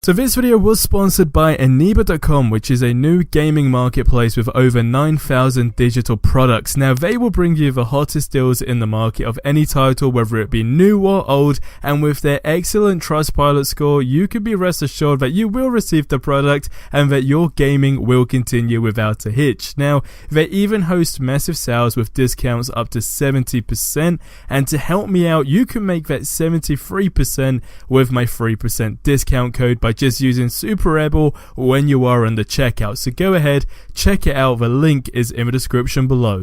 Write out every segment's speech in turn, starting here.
So this video was sponsored by Aniba.com, which is a new gaming marketplace with over 9,000 digital products. Now they will bring you the hottest deals in the market of any title, whether it be new or old, and with their excellent Trustpilot score, you can be rest assured that you will receive the product and that your gaming will continue without a hitch. Now, they even host massive sales with discounts up to 70%, and to help me out, you can make that 73% with my 3% discount code by just using SuperRebel when you are on the checkout. So go ahead, check it out. The link is in the description below.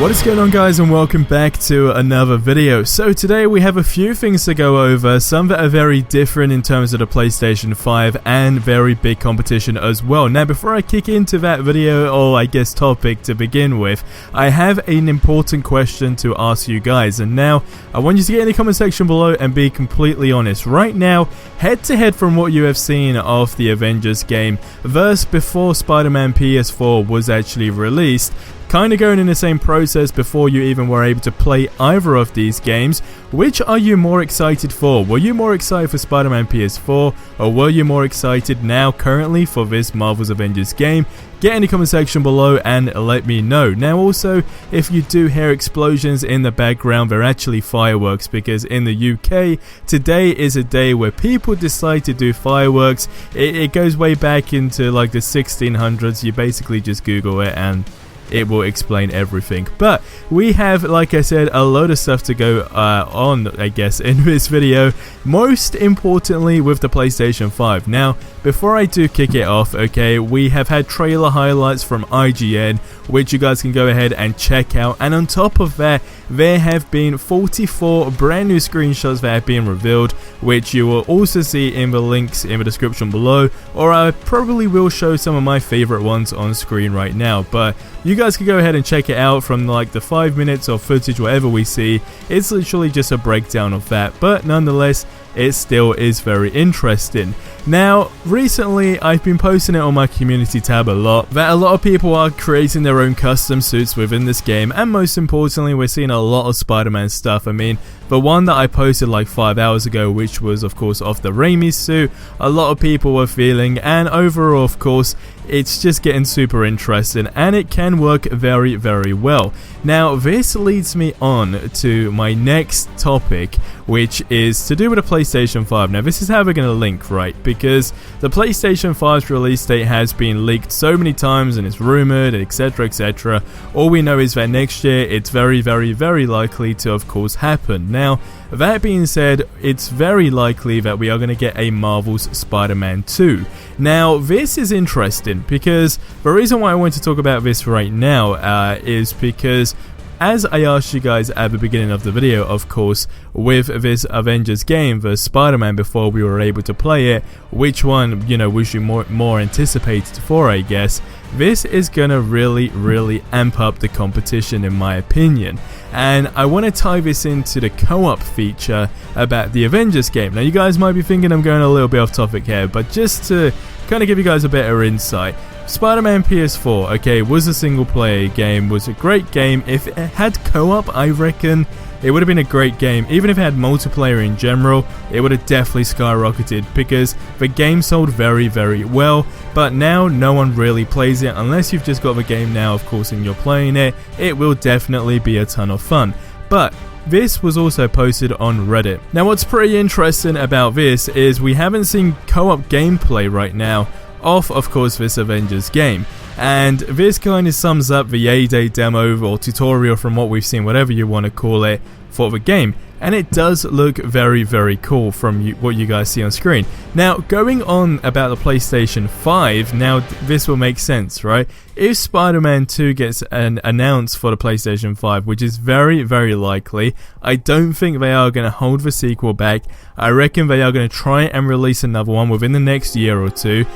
What is going on, guys, and welcome back to another video. So today we have a few things to go over, some that are very different in terms of the PlayStation 5 and very big competition as well. Now before I kick into that video, or I guess topic to begin with, I have an important question to ask you guys, and now I want you to get in the comment section below and be completely honest. Right now, head to head from what you have seen of the Avengers game versus before Spider-Man PS4 was actually released, kind of going in the same process before you even were able to play either of these games, which are you more excited for? Were you more excited for Spider-Man PS4, or were you more excited now currently for this Marvel's Avengers game? Get in the comment section below and let me know. Now also, if you do hear explosions in the background, they're actually fireworks, because in the UK, today is a day where people decide to do fireworks. It goes way back into like the 1600s. You basically just Google it and it will explain everything. But we have, like I said, a load of stuff to go on, I guess, in this video. Most importantly with the PlayStation 5. Now, before I do kick it off, okay, we have had trailer highlights from IGN, which you guys can go ahead and check out. And on top of that, there have been 44 brand new screenshots that have been revealed, which you will also see in the links in the description below, or I probably will show some of my favorite ones on screen right now. But you guys can go ahead and check it out from like the 5 minutes of footage, whatever we see. It's literally just a breakdown of that, but nonetheless, it still is very interesting. Now, recently I've been posting it on my community tab a lot, that a lot of people are creating their own custom suits within this game, and most importantly, we're seeing a lot of Spider-Man stuff. I mean, the one that I posted like 5 hours ago, which was of course of the Raimi suit, a lot of people were feeling, and overall of course, it's just getting super interesting, and it can work very, very well. Now, this leads me on to my next topic, which is to do with the PlayStation 5. Now, this is how we're going to link, right? Because the PlayStation 5's release date has been leaked so many times, and it's rumored, etc, etc. All we know is that next year, it's very, very, very likely to, of course, happen. Now, that being said, it's very likely that we are going to get a Marvel's Spider-Man 2. Now, this is interesting because the reason why I want to talk about this right now is because, as I asked you guys at the beginning of the video, of course, with this Avengers game, the Spider-Man, before we were able to play it, which one, you know, was you more anticipated for, I guess. This is gonna really amp up the competition, in my opinion. And I want to tie this into the co-op feature about the Avengers game. Now, you guys might be thinking I'm going a little bit off topic here, but just to kind of give you guys a better insight, Spider-Man PS4, okay, was a single player game, was a great game. If it had co-op, I reckon it would have been a great game. Even if it had multiplayer in general, it would have definitely skyrocketed, because the game sold very, very well. But now no one really plays it unless you've just got the game now, of course, and you're playing it. It will definitely be a ton of fun. But this was also posted on Reddit. Now, what's pretty interesting about this is we haven't seen co-op gameplay right now of course, this Avengers game. And this kind of sums up the A-Day demo or tutorial from what we've seen, whatever you want to call it, for the game. And it does look very, very cool from what you guys see on screen. Now, going on about the PlayStation 5, now this will make sense, right? If Spider-Man 2 gets announced for the PlayStation 5, which is very, very likely, I don't think they are going to hold the sequel back. I reckon they are going to try and release another one within the next year or two.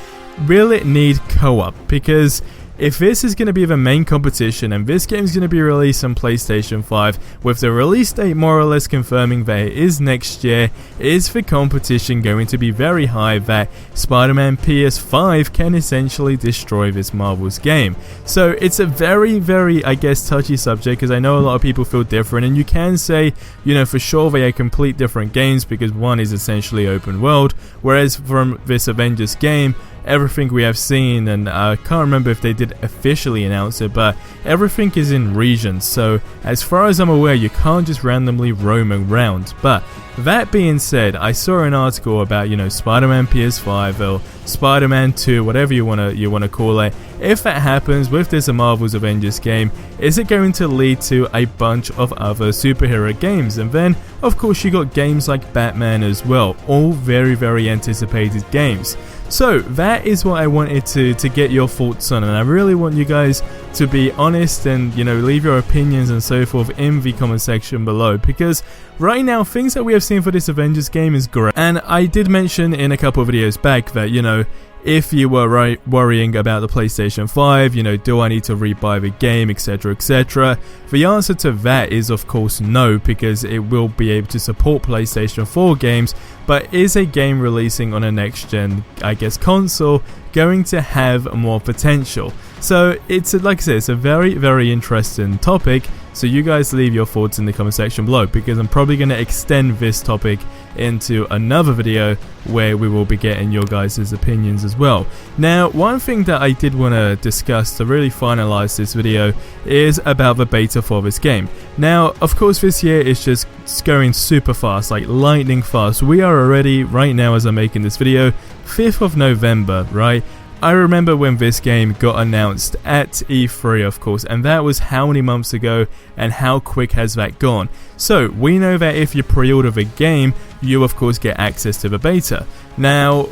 Will it need co-op? Because if this is going to be the main competition and this game is going to be released on PlayStation 5 with the release date more or less confirming that it is next year, is the competition going to be very high that Spider-Man PS5 can essentially destroy this Marvel's game? So it's a very, I guess, touchy subject, because I know a lot of people feel different, and you can say, you know, for sure they are complete different games because one is essentially open world, whereas from this Avengers game, everything we have seen, and I can't remember if they did officially announce it, but everything is in regions, so as far as I'm aware you can't just randomly roam around. But that being said, I saw an article about, you know, Spider-Man PS5 or Spider-Man 2, whatever you wanna call it. If that happens with this Marvel's Avengers game, is it going to lead to a bunch of other superhero games? And then of course you got games like Batman as well, all very anticipated games. So that is what I wanted to get your thoughts on, and I really want you guys to be honest and, you know, leave your opinions and so forth in the comment section below, because right now things that we have seen for this Avengers game is great. And I did mention in a couple of videos back that, you know, if you were worrying about the PlayStation 5, you know, do I need to rebuy the game, etc, etc, the answer to that is of course no, because it will be able to support PlayStation 4 games. But is a game releasing on a next gen, I guess, console going to have more potential? So it's, like I said, it's a very interesting topic. So you guys leave your thoughts in the comment section below, because I'm probably going to extend this topic into another video where we will be getting your guys' opinions as well. Now, one thing that I did want to discuss to really finalize this video is about the beta for this game. Now, of course, this year is just going super fast, like lightning fast. We are already, right now as I'm making this video, 5th of November, right? I remember when this game got announced at E3, of course, and that was how many months ago, and how quick has that gone? So we know that if you pre-order the game, you of course get access to the beta. Now,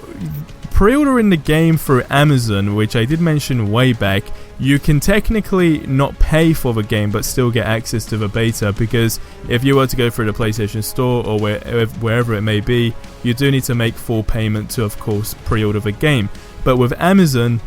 pre-ordering the game through Amazon, which I did mention way back, you can technically not pay for the game but still get access to the beta, because if you were to go through the PlayStation Store or wherever it may be, you do need to make full payment to, of course, pre-order the game. But with Amazon,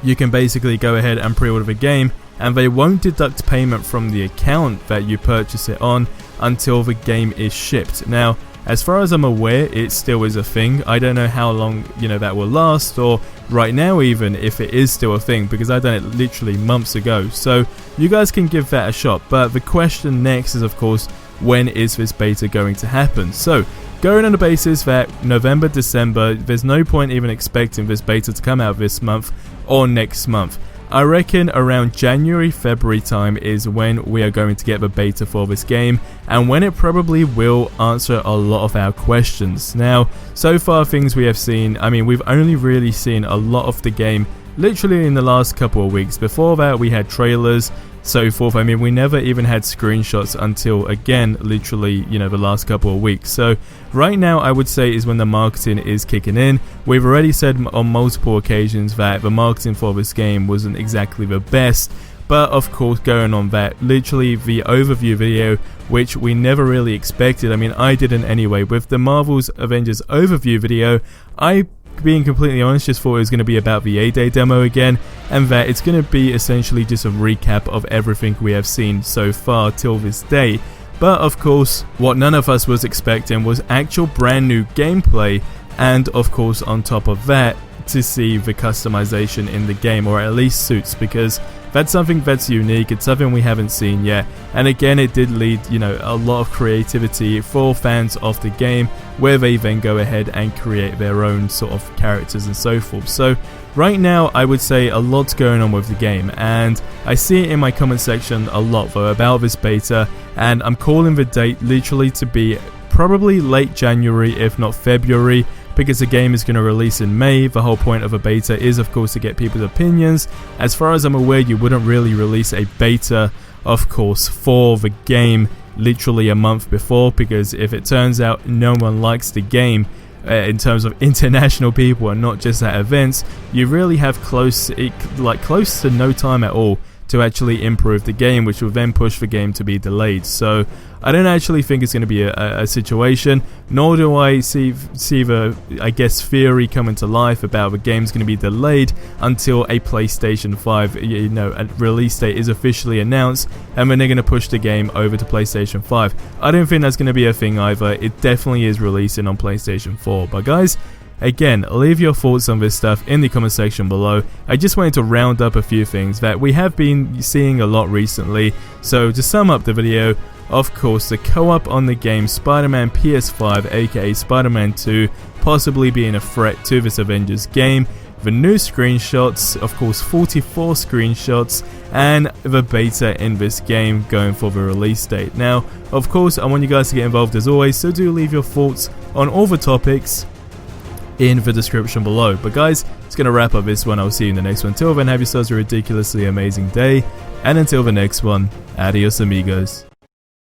you can basically go ahead and pre-order the game, and they won't deduct payment from the account that you purchase it on until the game is shipped. Now, as far as I'm aware, it still is a thing. I don't know how long, you know, that will last, or right now even if it is still a thing, because I done it literally months ago. So you guys can give that a shot. But the question next is, of course, when is this beta going to happen? So going on the basis that November, December, there's no point even expecting this beta to come out this month or next month. I reckon around January, February time is when we are going to get the beta for this game, and when it probably will answer a lot of our questions. Now, so far things we have seen, I mean, we've only really seen a lot of the game literally in the last couple of weeks. Before that we had trailers, so forth. I mean, we never even had screenshots until, again, literally, you know, the last couple of weeks. So right now I would say is when the marketing is kicking in. We've already said on multiple occasions that the marketing for this game wasn't exactly the best, but of course, going on that, literally the overview video, which we never really expected, I mean, I didn't anyway, with the Marvel's Avengers overview video, I, being completely honest, just thought it was going to be about the A-Day demo again, and that it's going to be essentially just a recap of everything we have seen so far till this day. But of course, what none of us was expecting was actual brand new gameplay, and of course on top of that, to see the customization in the game, or at least suits, because that's something that's unique, it's something we haven't seen yet. And again, it did lead, you know, a lot of creativity for fans of the game, where they then go ahead and create their own sort of characters and so forth. So right now I would say a lot's going on with the game, and I see it in my comment section a lot though about this beta, and I'm calling the date literally to be probably late January if not February, because the game is going to release in May. The whole point of a beta is of course to get people's opinions. As far as I'm aware, you wouldn't really release a beta, of course, for the game literally a month before, because if it turns out no one likes the game, in terms of international people and not just at events, you really have close to no time at all to actually improve the game, which will then push the game to be delayed. So I don't actually think it's going to be a situation, nor do I see the, I guess, theory coming to life about the game's going to be delayed until a PlayStation 5, a release date is officially announced, and then they're going to push the game over to PlayStation 5. I don't think that's going to be a thing either. It definitely is releasing on PlayStation 4. But guys, again, leave your thoughts on this stuff in the comment section below. I just wanted to round up a few things that we have been seeing a lot recently. So to sum up the video, of course, the co-op on the game Spider-Man PS5, aka Spider-Man 2, possibly being a threat to this Avengers game. The new screenshots, of course 44 screenshots, and the beta in this game going for the release date. Now, of course, I want you guys to get involved as always, so do leave your thoughts on all the topics in the description below. But guys, it's going to wrap up this one. I'll see you in the next one. Till then, have yourselves a ridiculously amazing day, and until the next one, adios amigos.